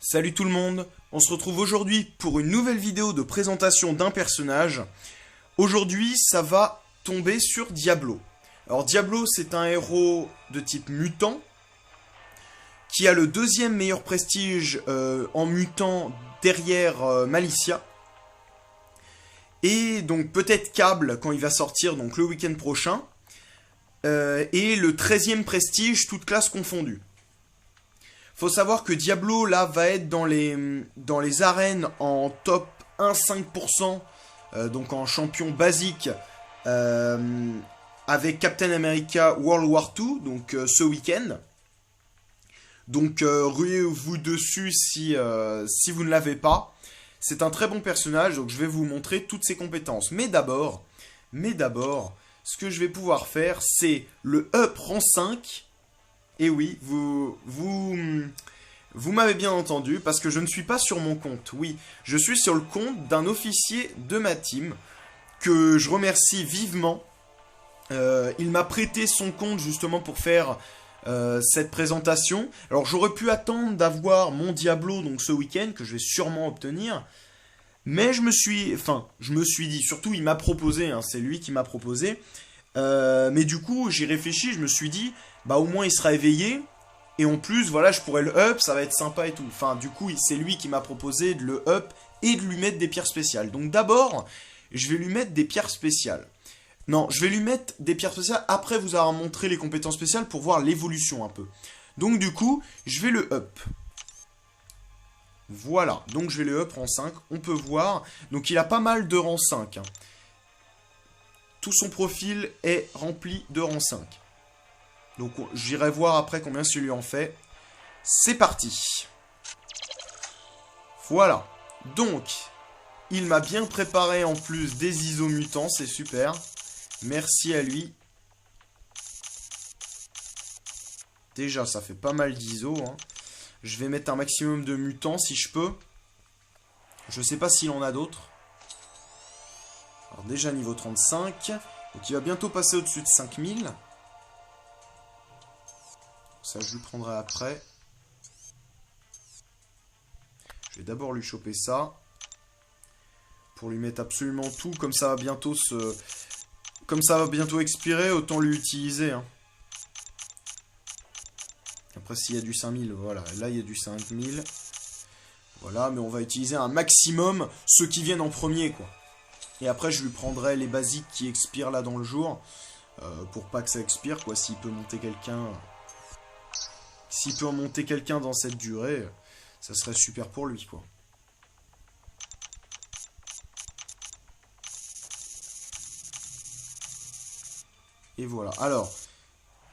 Salut tout le monde, on se retrouve aujourd'hui pour une nouvelle vidéo de présentation d'un personnage. Aujourd'hui, ça va tomber sur Diablo. Alors Diablo, c'est un héros de type mutant, qui a le deuxième meilleur prestige en mutant derrière Malicia. Et donc peut-être Cable quand il va sortir, donc le week-end prochain. Et le 13e prestige, toutes classes confondues. Faut savoir que Diablo là va être dans les arènes en top 1,5%, donc en champion basique, avec Captain America World War II, donc ce week-end. Donc ruez-vous dessus si vous ne l'avez pas. C'est un très bon personnage, donc je vais vous montrer toutes ses compétences. Mais d'abord, ce que je vais pouvoir faire, c'est le up rang 5. Et oui, vous m'avez bien entendu, parce que je ne suis pas sur mon compte. Oui, je suis sur le compte d'un officier de ma team, que je remercie vivement. Il m'a prêté son compte justement pour faire cette présentation. Alors j'aurais pu attendre d'avoir mon Diablo donc ce week-end, que je vais sûrement obtenir. Mais je me suis dit, surtout il m'a proposé, hein, c'est lui qui m'a proposé. Mais du coup, j'y réfléchis, je me suis dit, bah au moins il sera éveillé. Et en plus, voilà, je pourrais le up, ça va être sympa et tout. Enfin, du coup, c'est lui qui m'a proposé de le up et de lui mettre des pierres spéciales. Donc d'abord, je vais lui mettre des pierres spéciales. Non, je vais lui mettre des pierres spéciales après vous avoir montré les compétences spéciales pour voir l'évolution un peu. Donc du coup, je vais le up. Voilà, donc je vais le up rang 5, on peut voir. Donc il a pas mal de rang 5. Hein. Tout son profil est rempli de rang 5. Donc j'irai voir après combien celui en fait. C'est parti. Voilà. Donc, il m'a bien préparé en plus des ISO mutants, c'est super. Merci à lui. Déjà, ça fait pas mal d'ISO. Hein. Je vais mettre un maximum de mutants si je peux. Je sais pas s'il en a d'autres. Alors déjà niveau 35. Donc il va bientôt passer au-dessus de 5000. Ça, je lui prendrai après. Je vais d'abord lui choper ça. Pour lui mettre absolument tout. Comme ça va bientôt expirer, autant l'utiliser. Hein. Après, s'il y a du 5000, voilà. Là, il y a du 5000. Voilà, mais on va utiliser un maximum ceux qui viennent en premier, quoi. Et après, je lui prendrai les basiques qui expirent là dans le jour. Pour pas que ça expire, quoi. S'il peut monter quelqu'un... S'il peut en monter quelqu'un dans cette durée, ça serait super pour lui, quoi. Et voilà. Alors,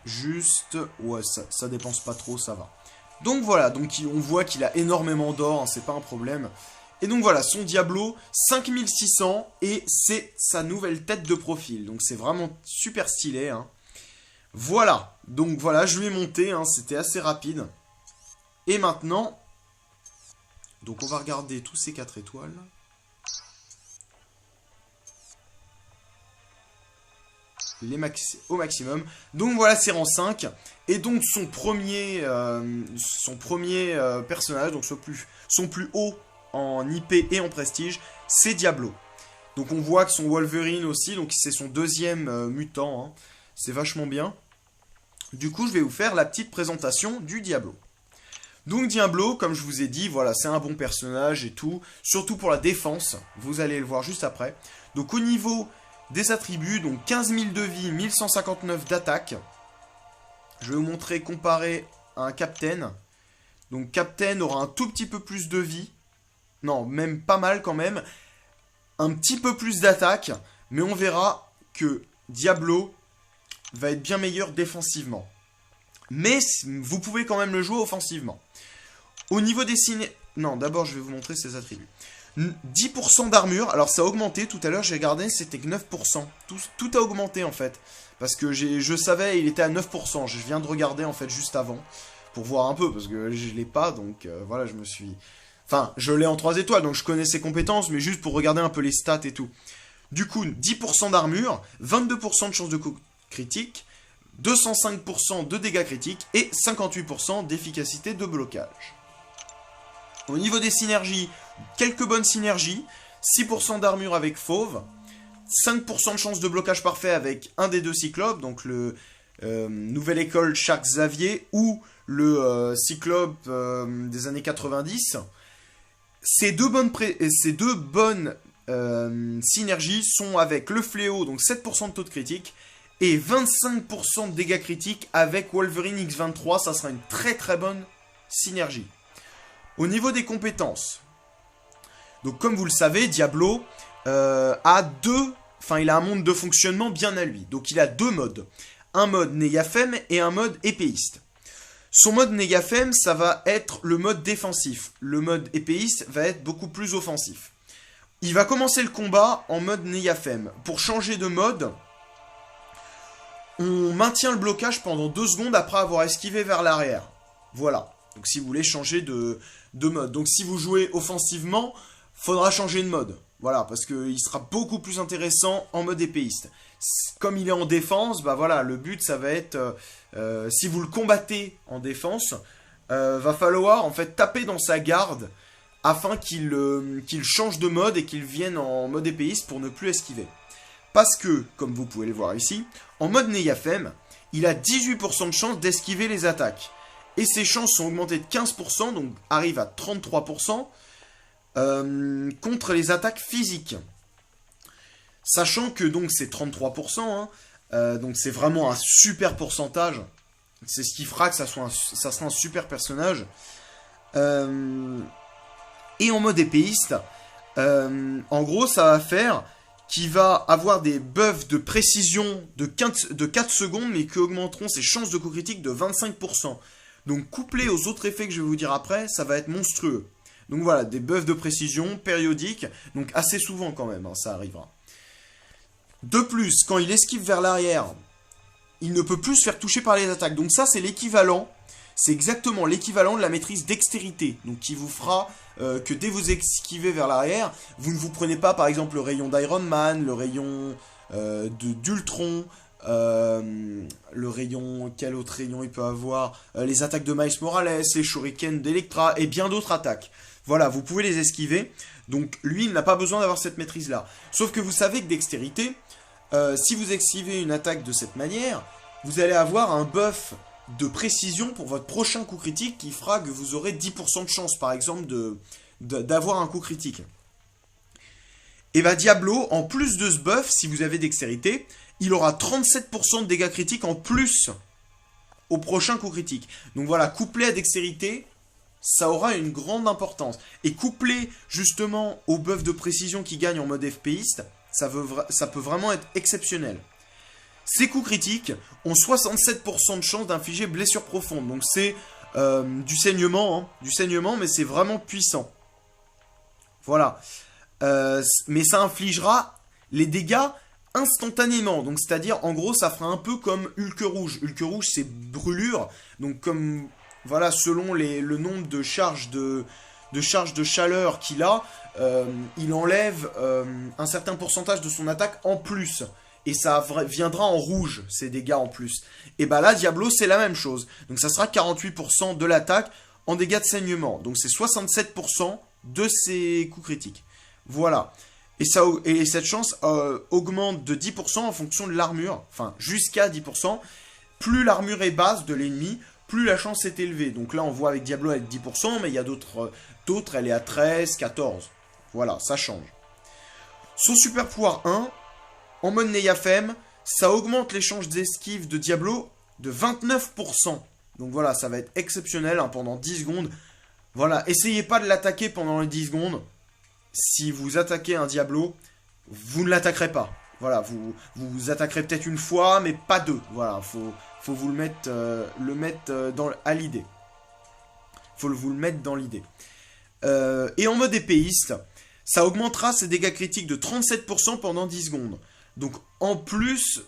juste... Ouais, ça dépense pas trop, ça va. Donc voilà, donc on voit qu'il a énormément d'or, hein, c'est pas un problème. Et donc voilà, son Diablo, 5600, et c'est sa nouvelle tête de profil. Donc c'est vraiment super stylé, hein. Voilà, donc voilà, je lui ai monté, hein, c'était assez rapide. Et maintenant, donc on va regarder tous ces 4 étoiles. Au maximum. Donc voilà, c'est rang 5. Et donc son premier personnage, donc son plus haut en IP et en prestige, c'est Diablo. Donc on voit que son Wolverine aussi, donc c'est son deuxième mutant, hein. C'est vachement bien. Du coup, je vais vous faire la petite présentation du Diablo. Donc Diablo, comme je vous ai dit, voilà, c'est un bon personnage et tout. Surtout pour la défense, vous allez le voir juste après. Donc au niveau des attributs, donc 15 000 de vie, 1159 d'attaque. Je vais vous montrer comparé à un Captain. Donc Captain aura un tout petit peu plus de vie. Non, même pas mal quand même. Un petit peu plus d'attaque. Mais on verra que Diablo va être bien meilleur défensivement. Mais vous pouvez quand même le jouer offensivement. Au niveau des signes... Non, d'abord je vais vous montrer ses attributs. 10% d'armure. Alors ça a augmenté. Tout à l'heure j'ai regardé, c'était que 9%. Tout a augmenté en fait. Parce que je savais, il était à 9%. Je viens de regarder en fait juste avant. Pour voir un peu. Parce que je l'ai pas. Donc voilà, je me suis... Enfin, je l'ai en 3 étoiles. Donc je connais ses compétences. Mais juste pour regarder un peu les stats et tout. Du coup, 10% d'armure. 22% de chance de coup critique. 205% de dégâts critiques. Et 58% d'efficacité de blocage. Au niveau des synergies, quelques bonnes synergies. 6% d'armure avec Fauve. 5% de chance de blocage parfait avec un des deux Cyclopes. Donc le Nouvelle École Shark Xavier ou le Cyclope des années 90. Ces deux bonnes synergies sont avec le Fléau, donc 7% de taux de critique, et 25% de dégâts critiques avec Wolverine X23. Ça sera une très très bonne synergie. Au niveau des compétences, donc comme vous le savez, Diablo il a un monde de fonctionnement bien à lui. Donc il a deux modes. Un mode Négafem et un mode épéiste. Son mode Négafem, ça va être le mode défensif. Le mode épéiste va être beaucoup plus offensif. Il va commencer le combat en mode Négafem. Pour changer de mode, on maintient le blocage pendant 2 secondes après avoir esquivé vers l'arrière. Voilà. Donc si vous voulez changer de mode. Donc si vous jouez offensivement, faudra changer de mode. Voilà, parce qu'il sera beaucoup plus intéressant en mode épéiste. Comme il est en défense, bah voilà, le but ça va être, si vous le combattez en défense, va falloir en fait taper dans sa garde afin qu'il change de mode et qu'il vienne en mode épéiste pour ne plus esquiver. Parce que, comme vous pouvez le voir ici, en mode Négafem, il a 18% de chance d'esquiver les attaques. Et ses chances sont augmentées de 15%, donc arrivent à 33%. Contre les attaques physiques. Sachant que donc c'est 33%, hein, donc c'est vraiment un super pourcentage. C'est ce qui fera que ça sera un super personnage. Et en mode épéiste, en gros ça va faire qu'il va avoir des buffs de précision de 4 secondes, mais qui augmenteront ses chances de coup critique de 25%. Donc couplé aux autres effets que je vais vous dire après, ça va être monstrueux. Donc voilà, des buffs de précision périodiques, donc assez souvent quand même, hein, ça arrivera. De plus, quand il esquive vers l'arrière, il ne peut plus se faire toucher par les attaques. Donc ça, c'est l'équivalent, c'est exactement l'équivalent de la maîtrise dextérité. Donc qui vous fera que dès vous esquivez vers l'arrière, vous ne vous prenez pas par exemple le rayon d'Iron Man, le rayon d'Ultron, le rayon, quel autre rayon il peut avoir, les attaques de Miles Morales, les shurikens d'Electra et bien d'autres attaques. Voilà, vous pouvez les esquiver. Donc lui, il n'a pas besoin d'avoir cette maîtrise-là. Sauf que vous savez que dextérité, si vous esquivez une attaque de cette manière, vous allez avoir un buff de précision pour votre prochain coup critique qui fera que vous aurez 10% de chance, par exemple, d'avoir un coup critique. Et bah Diablo, en plus de ce buff, si vous avez dextérité, il aura 37% de dégâts critiques en plus au prochain coup critique. Donc voilà, couplé à dextérité, ça aura une grande importance. Et couplé justement au buff de précision qui gagne en mode FPiste, ça peut vraiment être exceptionnel. Ces coups critiques ont 67% de chance d'infliger blessure profonde. Donc c'est du saignement, mais c'est vraiment puissant. Voilà. Mais ça infligera les dégâts instantanément. Donc c'est-à-dire, en gros, ça fera un peu comme Hulk Rouge. Hulk Rouge, c'est brûlure. Donc comme... Voilà, selon le nombre de charges de chaleur qu'il a, il enlève un certain pourcentage de son attaque en plus. Et ça viendra en rouge, ces dégâts en plus. Et bah là, Diablo, c'est la même chose. Donc ça sera 48% de l'attaque en dégâts de saignement. Donc c'est 67% de ses coups critiques. Voilà. Et cette chance augmente de 10% en fonction de l'armure. Enfin, jusqu'à 10%. Plus l'armure est basse de l'ennemi, plus la chance est élevée. Donc là, on voit avec Diablo avec 10%, mais il y a d'autres, elle est à 13, 14. Voilà, ça change. Son super pouvoir 1, en mode Négafem, ça augmente les chances d'esquive de Diablo de 29%. Donc voilà, ça va être exceptionnel pendant 10 secondes. Voilà, essayez pas de l'attaquer pendant les 10 secondes. Si vous attaquez un Diablo, vous ne l'attaquerez pas. Voilà, vous attaquerez peut-être une fois, mais pas deux. Voilà, faut vous le mettre, à l'idée. Faut vous le mettre dans l'idée. Et en mode épéiste, ça augmentera ses dégâts critiques de 37% pendant 10 secondes. Donc en plus,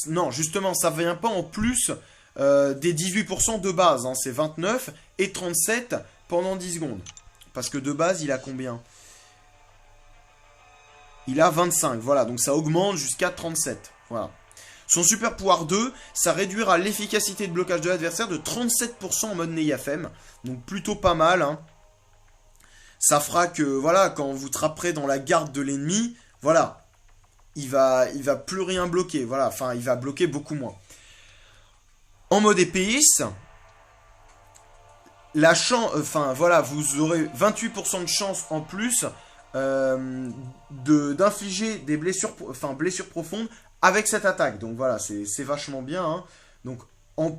non, justement, ça vient pas en plus des 18% de base. C'est 29 et 37 pendant 10 secondes. Parce que de base, il a combien ? Il a 25, voilà, donc ça augmente jusqu'à 37. Voilà. Son super pouvoir 2, ça réduira l'efficacité de blocage de l'adversaire de 37% en mode Neyafem. Donc plutôt pas mal. Hein. Ça fera que, voilà, quand vous trapperez dans la garde de l'ennemi, voilà, il va plus rien bloquer. Voilà, enfin, il va bloquer beaucoup moins. En mode épéiste, la chance, enfin voilà, vous aurez 28% de chance en plus d'infliger des blessures, blessures profondes avec cette attaque. Donc voilà, c'est vachement bien. Hein. Donc en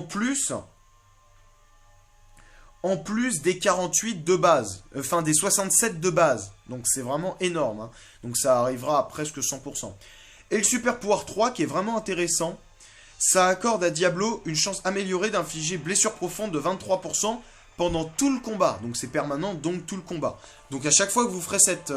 plus des 48 de base, des 67 de base. Donc c'est vraiment énorme. Hein. Donc ça arrivera à presque 100%. Et le super pouvoir 3 qui est vraiment intéressant. Ça accorde à Diablo une chance améliorée d'infliger blessure profonde de 23% pendant tout le combat. Donc c'est permanent, donc tout le combat. Donc à chaque fois que vous ferez cette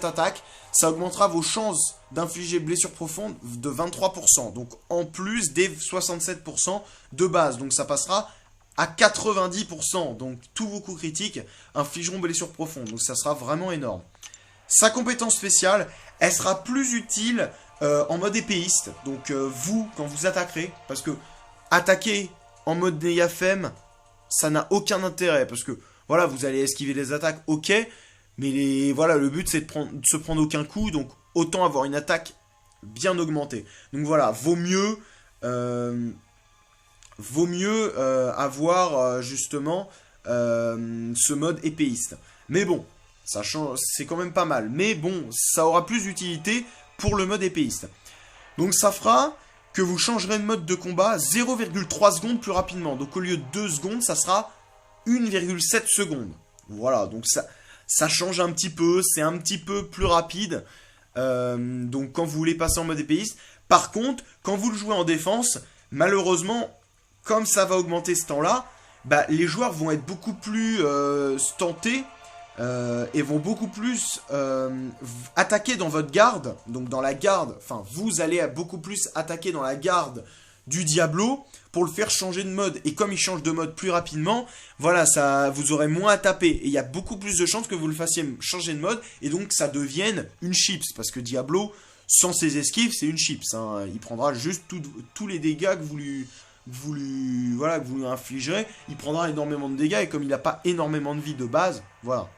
attaque, ça augmentera vos chances d'infliger blessure profonde de 23%. Donc en plus des 67% de base. Donc ça passera à 90%. Donc tous vos coups critiques infligeront blessure profonde. Donc ça sera vraiment énorme. Sa compétence spéciale, elle sera plus utile en mode épéiste. Donc vous, quand vous attaquerez, parce que attaquer en mode Neyafem, ça n'a aucun intérêt. Parce que voilà, vous allez esquiver les attaques, ok. Mais voilà, le but c'est de se prendre aucun coup. Donc autant avoir une attaque bien augmentée. Donc voilà, vaut mieux avoir justement ce mode épéiste. Mais bon, ça change, c'est quand même pas mal. Mais bon, ça aura plus d'utilité pour le mode épéiste. Donc ça fera que vous changerez de mode de combat 0,3 secondes plus rapidement. Donc au lieu de 2 secondes, ça sera 1,7 secondes. Voilà, donc ça change un petit peu, c'est un petit peu plus rapide. Donc quand vous voulez passer en mode épéiste. Par contre, quand vous le jouez en défense, malheureusement, comme ça va augmenter ce temps-là, bah, les joueurs vont être beaucoup plus stentés et vont beaucoup plus attaquer dans votre garde. Donc dans la garde, enfin vous allez beaucoup plus attaquer dans la garde du Diablo pour le faire changer de mode. Et comme il change de mode plus rapidement, voilà, ça, vous aurez moins à taper. Et il y a beaucoup plus de chances que vous le fassiez changer de mode et donc ça devienne une chips. Parce que Diablo, sans ses esquives, c'est une chips. Hein. Il prendra juste tous les dégâts que vous lui infligerez. Il prendra énormément de dégâts et comme il n'a pas énormément de vie de base, voilà.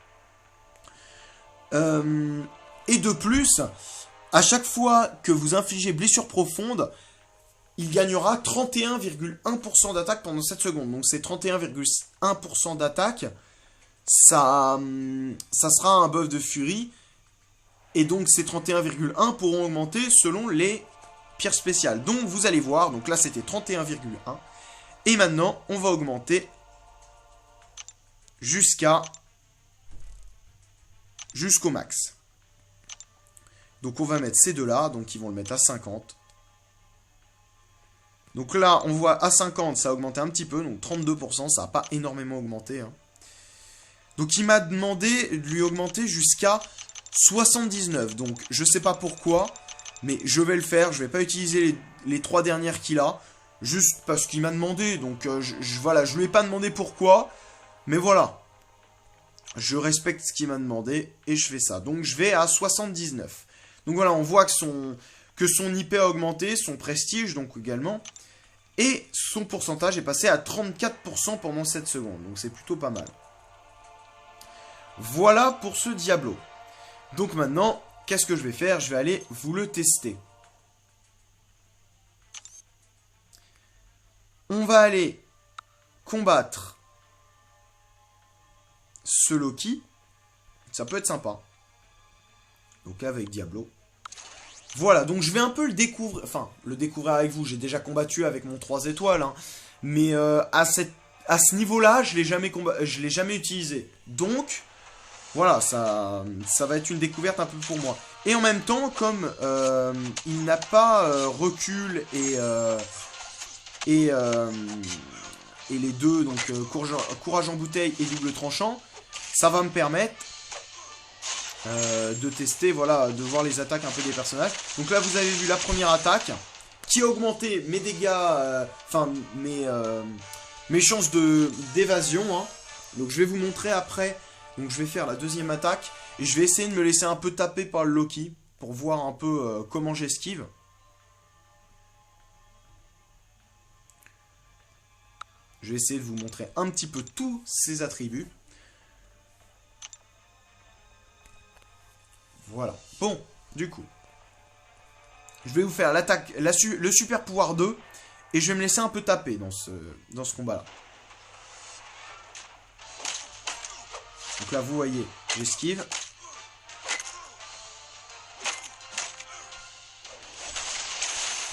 Et de plus, à chaque fois que vous infligez blessure profonde, il gagnera 31,1% d'attaque pendant 7 secondes. Donc c'est 31,1% d'attaque. Ça sera un buff de furie. Et donc ces 31,1 pourront augmenter selon les pierres spéciales. Donc vous allez voir, donc là c'était 31,1. Et maintenant on va augmenter jusqu'au max. Donc on va mettre ces deux-là, donc ils vont le mettre à 50. Donc là, on voit à 50, ça a augmenté un petit peu, donc 32%, ça n'a pas énormément augmenté. Hein. Donc il m'a demandé de lui augmenter jusqu'à 79. Donc je sais pas pourquoi, mais je vais le faire. Je vais pas utiliser les 3 dernières qu'il a, juste parce qu'il m'a demandé. Donc voilà, je lui ai pas demandé pourquoi, mais voilà. Je respecte ce qu'il m'a demandé et je fais ça. Donc je vais à 79. Donc voilà, on voit que son IP a augmenté, son prestige donc également. Et son pourcentage est passé à 34% pendant 7 secondes. Donc c'est plutôt pas mal. Voilà pour ce Diablo. Donc maintenant, qu'est-ce que je vais faire? Je vais aller vous le tester. On va aller combattre ce Loki. Ça peut être sympa. Donc avec Diablo. Voilà, donc je vais un peu le découvrir. Enfin, le découvrir avec vous. J'ai déjà combattu avec mon 3 étoiles. Hein, mais à ce niveau-là, je l'ai jamais utilisé. Donc, voilà, ça va être une découverte un peu pour moi. Et en même temps, comme il n'a pas recul et les deux, donc courage en bouteille et double tranchant, ça va me permettre de tester, voilà, de voir les attaques un peu des personnages. Donc là, vous avez vu la première attaque qui a augmenté mes dégâts, mes chances d'évasion. Hein. Donc je vais vous montrer après. Donc je vais faire la deuxième attaque et je vais essayer de me laisser un peu taper par le Loki pour voir un peu comment j'esquive. Je vais essayer de vous montrer un petit peu tous ses attributs. Voilà. Bon, du coup. Je vais vous faire l'attaque, le super pouvoir 2. Et je vais me laisser un peu taper dans ce combat-là. Donc là, vous voyez, j'esquive.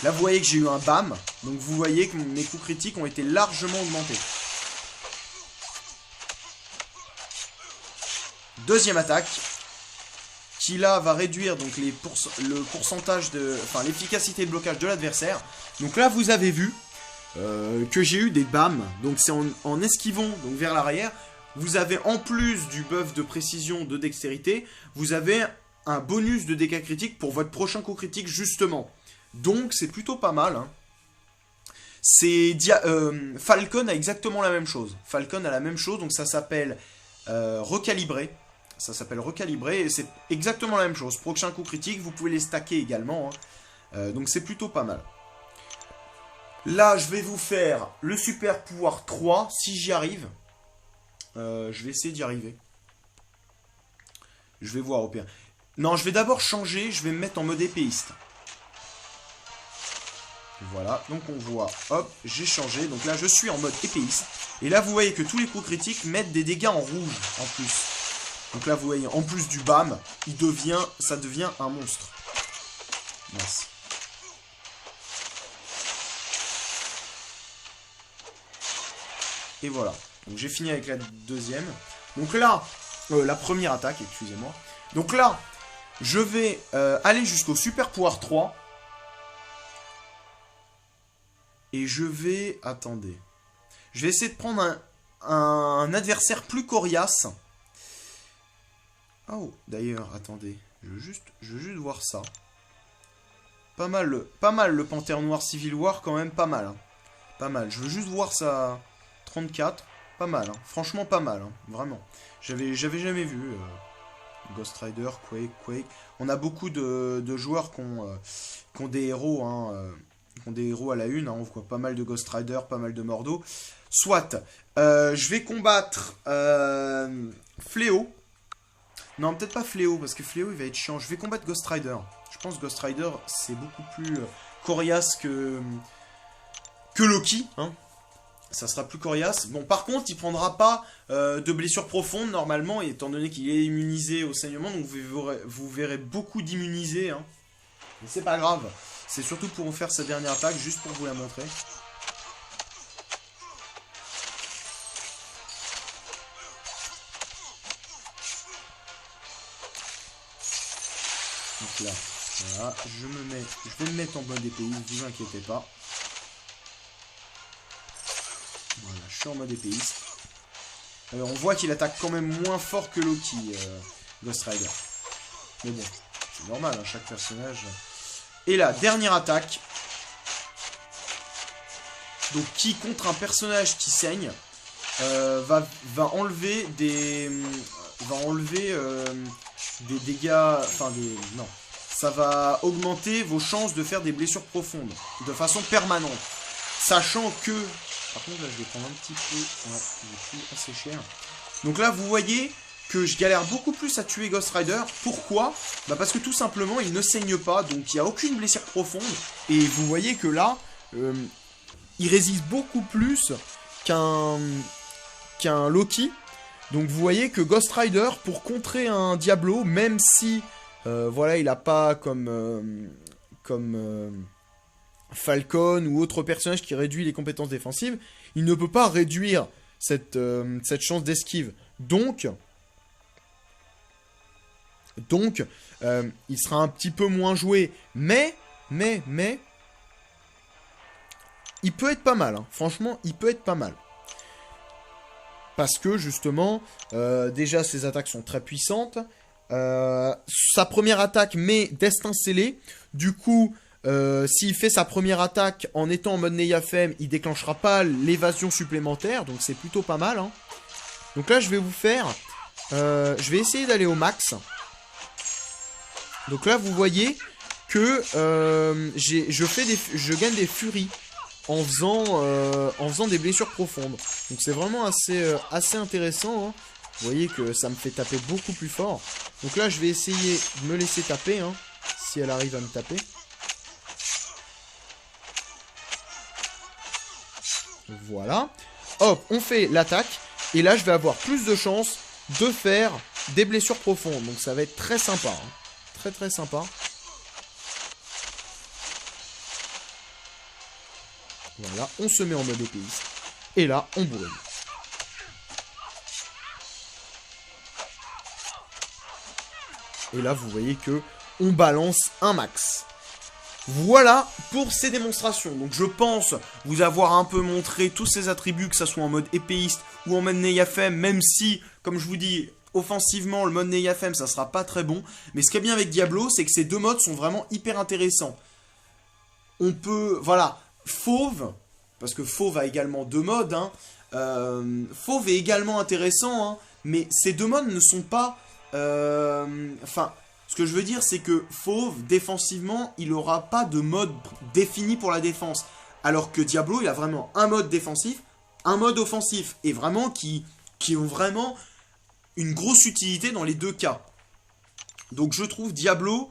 Là, vous voyez que j'ai eu un BAM. Donc vous voyez que mes coups critiques ont été largement augmentés. Deuxième attaque. Qui là va réduire donc le pourcentage de... Enfin, l'efficacité de blocage de l'adversaire. Donc là, vous avez vu que j'ai eu des BAM. Donc c'est en esquivant donc vers l'arrière. Vous avez en plus du buff de précision, de dextérité, vous avez un bonus de dégâts critiques pour votre prochain coup critique justement. Donc c'est plutôt pas mal. Hein. Falcon a exactement la même chose. Falcon a la même chose, donc ça s'appelle recalibrer. Ça s'appelle recalibrer et c'est exactement la même chose. Prochain coup critique, vous pouvez les stacker également. Hein. Donc c'est plutôt pas mal. Là, je vais vous faire le super pouvoir 3, si j'y arrive. Je vais essayer d'y arriver. Je vais voir au pire. Non, je vais d'abord changer, je vais me mettre en mode épéiste. Voilà, donc on voit, hop, j'ai changé. Donc là, je suis en mode épéiste. Et là, vous voyez que tous les coups critiques mettent des dégâts en rouge, en plus. Donc là, vous voyez, en plus du BAM, ça devient un monstre. Merci. Et voilà. Donc j'ai fini avec la deuxième. Donc là, la première attaque, excusez-moi. Donc là, je vais aller jusqu'au super pouvoir 3. Et je vais... Attendez. Je vais essayer de prendre un adversaire plus coriace. Oh, d'ailleurs, attendez. Je veux juste voir ça. Pas mal le Panthère Noir Civil War, quand même, pas mal. Hein. Pas mal. Je veux juste voir ça. 34. Pas mal. Hein. Franchement, pas mal. Hein. Vraiment. J'avais jamais vu Ghost Rider, Quake. On a beaucoup de joueurs qui ont des héros, hein, qui ont des héros à la une. Hein. On voit pas mal de Ghost Rider, pas mal de Mordo. Soit. Je vais combattre Fléau. Non, peut-être pas Fléau, parce que Fléau, il va être chiant. Je vais combattre Ghost Rider. Je pense que Ghost Rider, c'est beaucoup plus coriace que Loki. Hein. Ça sera plus coriace. Bon, par contre, il prendra pas de blessures profondes, normalement, étant donné qu'il est immunisé au saignement. Donc, vous verrez beaucoup d'immunisés. Hein. Mais c'est pas grave. C'est surtout pour vous faire sa dernière attaque, juste pour vous la montrer. Donc là, voilà, je vais me mettre en mode épéiste, ne vous inquiétez pas. Voilà, je suis en mode épéiste. On voit qu'il attaque quand même moins fort que Loki, Ghost Rider. Mais bon, c'est normal, hein, chaque personnage. Et la dernière attaque. Donc qui, contre un personnage qui saigne, va enlever des... des dégâts, enfin non, ça va augmenter vos chances de faire des blessures profondes de façon permanente, sachant que, par contre là je vais prendre un petit peu, ouais, il est plus assez cher. Donc là vous voyez que je galère beaucoup plus à tuer Ghost Rider. Pourquoi? Bah parce que tout simplement il ne saigne pas, donc il n'y a aucune blessure profonde, et vous voyez que là, il résiste beaucoup plus qu'un Loki. Donc vous voyez que Ghost Rider, pour contrer un Diablo, même si voilà, il n'a pas comme Falcon ou autre personnage qui réduit les compétences défensives, il ne peut pas réduire cette chance d'esquive. Donc il sera un petit peu moins joué, mais il peut être pas mal. Hein. Franchement, il peut être pas mal. Parce que, justement, déjà, ses attaques sont très puissantes. Sa première attaque met Destin Scellé. Du coup, s'il fait sa première attaque en étant en mode Neyafem, il déclenchera pas l'évasion supplémentaire. Donc, c'est plutôt pas mal. Hein. Donc là, je vais vous faire... je vais essayer d'aller au max. Donc là, vous voyez que je gagne des furies. en faisant des blessures profondes. Donc c'est vraiment assez intéressant, hein. Vous voyez que ça me fait taper beaucoup plus fort. Donc là, je vais essayer de me laisser taper, hein, si elle arrive à me taper. Voilà. Hop, on fait l'attaque. Et là, je vais avoir plus de chances de faire des blessures profondes. Donc ça va être très sympa, hein. Très très sympa. Voilà, on se met en mode épéiste. Et là, on brûle. Et là, vous voyez que on balance un max. Voilà pour ces démonstrations. Donc je pense vous avoir un peu montré tous ces attributs, que ça soit en mode épéiste ou en mode Neyafem, même si, comme je vous dis, offensivement, le mode Neyafem, ça sera pas très bon. Mais ce qui est bien avec Diablo, c'est que ces deux modes sont vraiment hyper intéressants. On peut, voilà, Fauve, parce que Fauve a également deux modes, hein. Fauve est également intéressant, hein, mais ces deux modes ne sont pas... Enfin, ce que je veux dire, c'est que Fauve, défensivement, il n'aura pas de mode défini pour la défense. Alors que Diablo, il a vraiment un mode défensif, un mode offensif, et vraiment qui ont vraiment une grosse utilité dans les deux cas. Donc je trouve Diablo,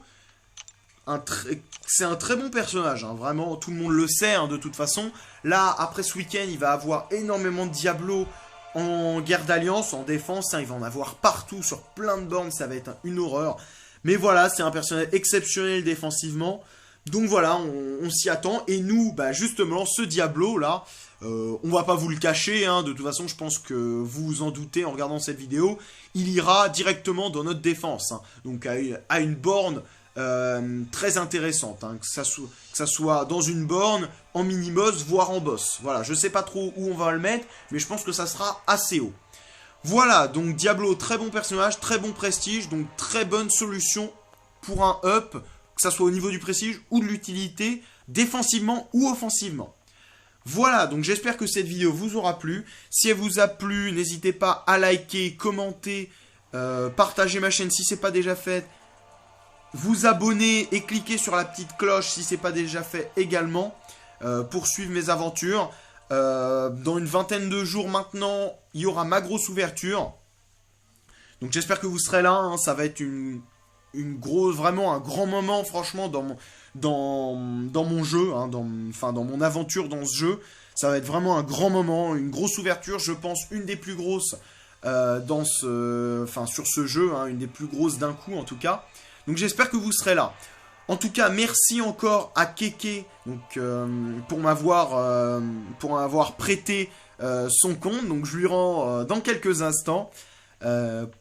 c'est un très bon personnage, hein, vraiment, tout le monde le sait, hein, de toute façon. Là, après ce week-end, il va avoir énormément de Diablo en guerre d'alliance, en défense, hein, il va en avoir partout, sur plein de bornes, ça va être une horreur. Mais voilà, c'est un personnage exceptionnel défensivement. Donc voilà, on s'y attend. Et nous, bah justement, ce Diablo là, on va pas vous le cacher, hein, de toute façon, je pense que vous vous en doutez en regardant cette vidéo, il ira directement dans notre défense, hein, donc à une borne très intéressante, hein, que ça soit dans une borne, en mini-boss, voire en boss. Voilà, je sais pas trop où on va le mettre, mais je pense que ça sera assez haut. Voilà, donc Diablo, très bon personnage, très bon prestige, donc très bonne solution pour un up, que ça soit au niveau du prestige ou de l'utilité, défensivement ou offensivement. Voilà, donc j'espère que cette vidéo vous aura plu. Si elle vous a plu, n'hésitez pas à liker, commenter, partager ma chaîne si ce n'est pas déjà fait, vous abonner et cliquer sur la petite cloche si ce n'est pas déjà fait également, pour suivre mes aventures. Dans une vingtaine de jours maintenant, il y aura ma grosse ouverture. Donc j'espère que vous serez là, hein. Ça va être vraiment un grand moment, franchement, dans mon jeu, hein, dans mon aventure dans ce jeu. Ça va être vraiment un grand moment, une grosse ouverture, je pense une des plus grosses sur ce jeu, hein, une des plus grosses d'un coup en tout cas. Donc j'espère que vous serez là. En tout cas, merci encore à Keke donc, pour m'avoir prêté son compte. Donc je lui rends dans quelques instants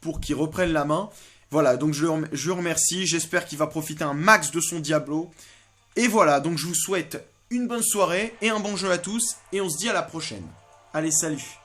pour qu'il reprenne la main. Voilà, donc je le remercie. J'espère qu'il va profiter un max de son Diablo. Et voilà, donc je vous souhaite une bonne soirée et un bon jeu à tous. Et on se dit à la prochaine. Allez, salut!